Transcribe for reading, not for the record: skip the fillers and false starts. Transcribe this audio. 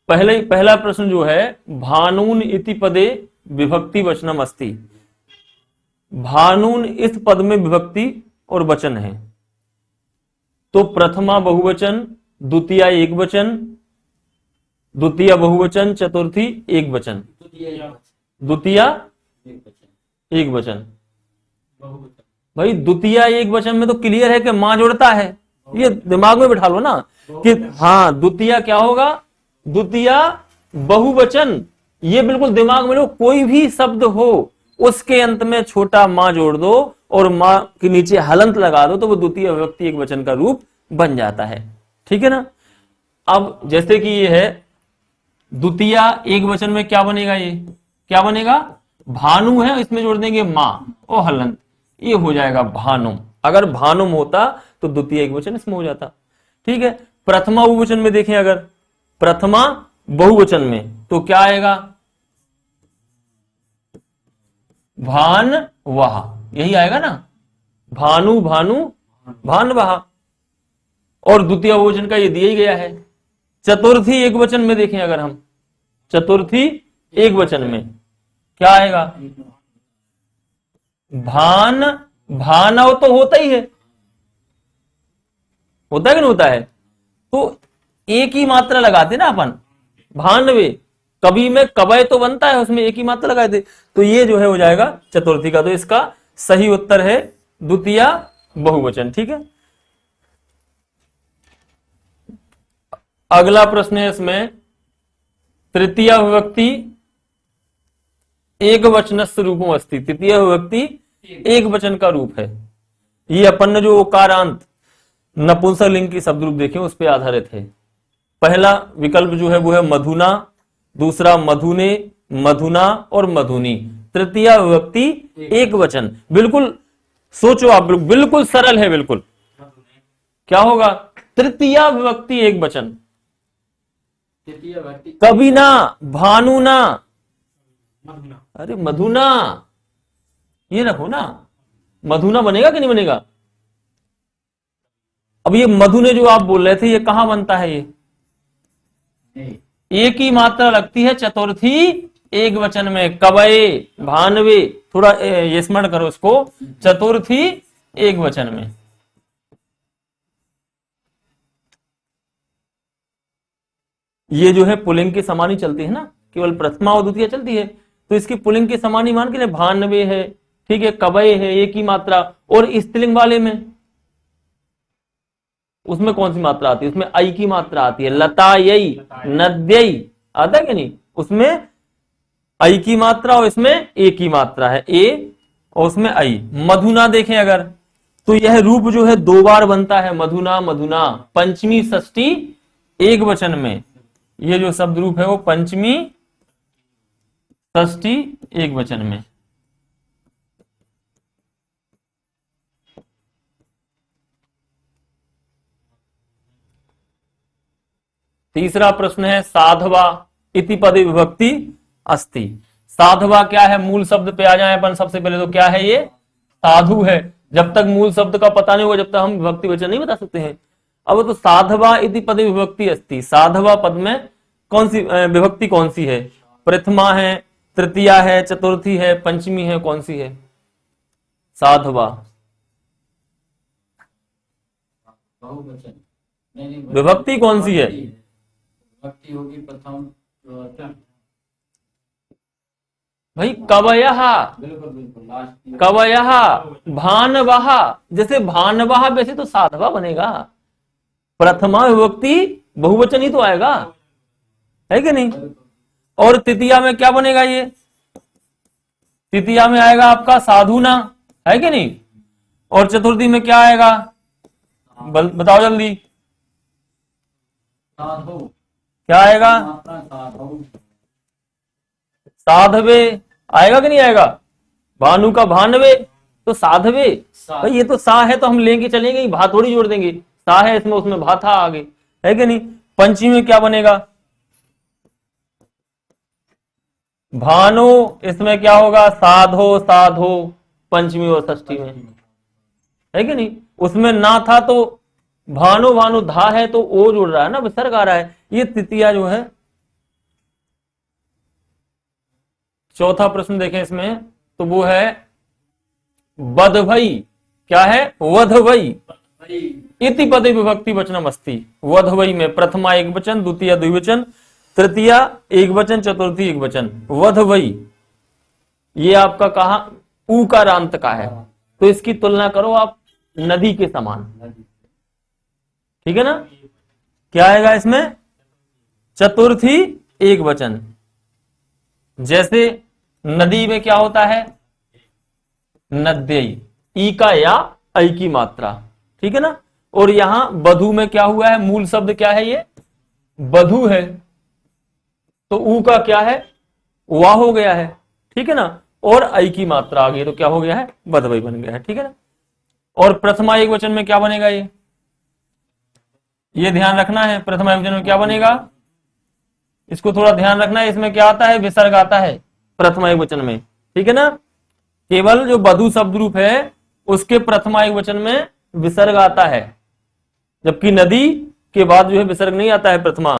पहला प्रश्न जो है, भानून इति पदे विभक्ति वचनम अस्ति। भानून इस पद में विभक्ति और वचन है, तो प्रथमा बहुवचन, द्वितीया एक वचन, द्वितीय बहुवचन, चतुर्थी एक वचन, द्वितीया एक वचन। भाई द्वितीया एक वचन में तो क्लियर है कि मां जोड़ता है, ये दिमाग में बिठा लो ना कि हाँ द्वितीया क्या होगा, द्वितीया बहुवचन। ये बिल्कुल दिमाग में लो, कोई भी शब्द हो उसके अंत में छोटा मां जोड़ दो और मां के नीचे हलंत लगा दो तो वो द्वितीय विभक्ति एक वचन का रूप बन जाता है। ठीक है ना। अब जैसे कि ये है द्वितीया एक वचन में क्या बनेगा, ये क्या बनेगा, भानु है, इसमें जोड़ देंगे मां और हलंत, ये हो जाएगा भानुम। अगर भानुम होता तो द्वितीय एक वचन इसमें हो जाता। ठीक है। प्रथमा बहुवचन में देखें, अगर प्रथमा बहुवचन में तो क्या आएगा, भान वहा, यही आएगा ना, भानु भानु भान वहा। और द्वितीय बहुवचन का ये दिया ही गया है। चतुर्थी एक वचन में देखें, अगर हम चतुर्थी एक वचन में क्या आएगा, भान भानव तो होता ही है, होता है कि नहीं होता है, तो एक ही मात्रा लगाते ना अपन, भानवे। कभी में कवय तो बनता है, उसमें एक ही मात्रा लगाए थे, तो ये जो है हो जाएगा चतुर्थी का। तो इसका सही उत्तर है द्वितीया बहुवचन। ठीक है। अगला प्रश्न है इसमें, तृतीया विभक्ति एक वचनस्य रूपम अस्ति। तृतीय विभक्ति एक वचन का रूप है। ये अपन ने जो ओकारांत नपुंसकलिंग की शब्द रूप देखे उस पर आधारित है। पहला विकल्प जो है वो है मधुना, दूसरा मधुने, मधुना और मधुनी। तृतीय विभक्ति एक वचन। बिल्कुल सोचो आप, बिल्कुल सरल है, बिल्कुल क्या होगा, तृतीय विभक्ति एक वचन। कभी ना, भानु ना, अरे मधुना, ये रखो ना, मधुना बनेगा कि नहीं बनेगा। अब ये मधुने जो आप बोल रहे थे ये कहां बनता है, ये एक ही मात्रा लगती है चतुर्थी एक वचन में, कवये भानवे। थोड़ा ये स्मरण करो इसको, चतुर्थी एक वचन में। ये जो है पुल्लिंग की समानी चलती है ना, केवल प्रथमा और द्वितीय चलती है, तो इसकी पुल्लिंग की समानी मान के लिए भानवे है। ठीक है। कवये है एक ही मात्रा। और स्त्रीलिंग वाले में उसमें कौन सी मात्रा आती है, उसमें आई की मात्रा आती है। लतायई, नद्यई आता है कि नहीं, उसमें आई की मात्रा और इसमें ए की मात्रा है, ए और उसमें आई। मधुना देखें अगर, तो यह रूप जो है दो बार बनता है, मधुना मधुना, पंचमी षष्ठी एक वचन में। ये जो शब्द रूप है वो पंचमी षष्ठी एक वचन में। तीसरा प्रश्न है, साधवा इति पदे विभक्ति अस्ति। साधवा क्या है, मूल शब्द पे आ जाए अपन सबसे पहले, तो क्या है, ये साधु है। जब तक मूल शब्द का पता नहीं होगा जब तक हम विभक्ति वचन नहीं बता सकते हैं। अब तो साधवा इति पदे विभक्ति अस्ति, साधवा पद में कौन सी विभक्ति कौन सी है, प्रथमा है, तृतीया है, चतुर्थी है, पंचमी है, कौन सी है साधवा, विभक्ति कौन सी है, होगी प्रथम भाई कवयः, कवयः, भानवः। जैसे भानवः वैसे तो साधवा बनेगा, प्रथमा विभक्ति बहुवचन ही तो आएगा, है कि नहीं। और तृतीया में क्या बनेगा, ये तृतीया में आएगा आपका साधुना, है कि नहीं। और चतुर्थी में क्या आएगा, बताओ जल्दी, क्या आएगा, साधवे आएगा कि नहीं आएगा, भानु का भानवे, तो साधवे। भाई ये तो सा है तो हम लेंगे चलेंगे, भा थोड़ी जोड़ देंगे, सा है इसमें, उसमें भा था आगे, है कि नहीं। पंचमी में क्या बनेगा, भानु, इसमें क्या होगा, साधो साधो, पंचमी और षष्ठी में, है कि नहीं। उसमें ना था तो भानु भानु धा है तो ओ जुड़ रहा है ना, विसर्ग आ रहा है। ये तृतीया जो है चौथा प्रश्न देखें इसमें, तो वो है वधवई। क्या है? वधवई। इति पदे विभक्ति वचनम अस्ति। वधवई में प्रथमा एक वचन, द्वितीय द्विवचन, तृतीया एक वचन, चतुर्थी एक वचन। वधवई ये आपका कहा उकारांत का है, तो इसकी तुलना करो आप नदी के समान। ठीक है ना? क्या आएगा इसमें? चतुर्थी एक वचन। जैसे नदी में क्या होता है? नद्यई, ई का या ऐ की मात्रा। ठीक है ना? और यहां वधु में क्या हुआ है? मूल शब्द क्या है? ये वधु है, तो ऊ का क्या है? वाह हो गया है। ठीक है ना? और ऐ की मात्रा आ गई, तो क्या हो गया है? वधवई बन गया है। ठीक है ना? और प्रथमा एक वचन में क्या बनेगा? ये ध्यान रखना है। प्रथमा एक वचन में क्या बनेगा? इसको थोड़ा ध्यान रखना है। इसमें क्या आता है? विसर्ग आता है प्रथमा एक वचन में। ठीक है ना? केवल जो वधु शब्द रूप है उसके प्रथमा एक वचन में विसर्ग आता है, जबकि नदी के बाद जो है विसर्ग नहीं आता है प्रथमा।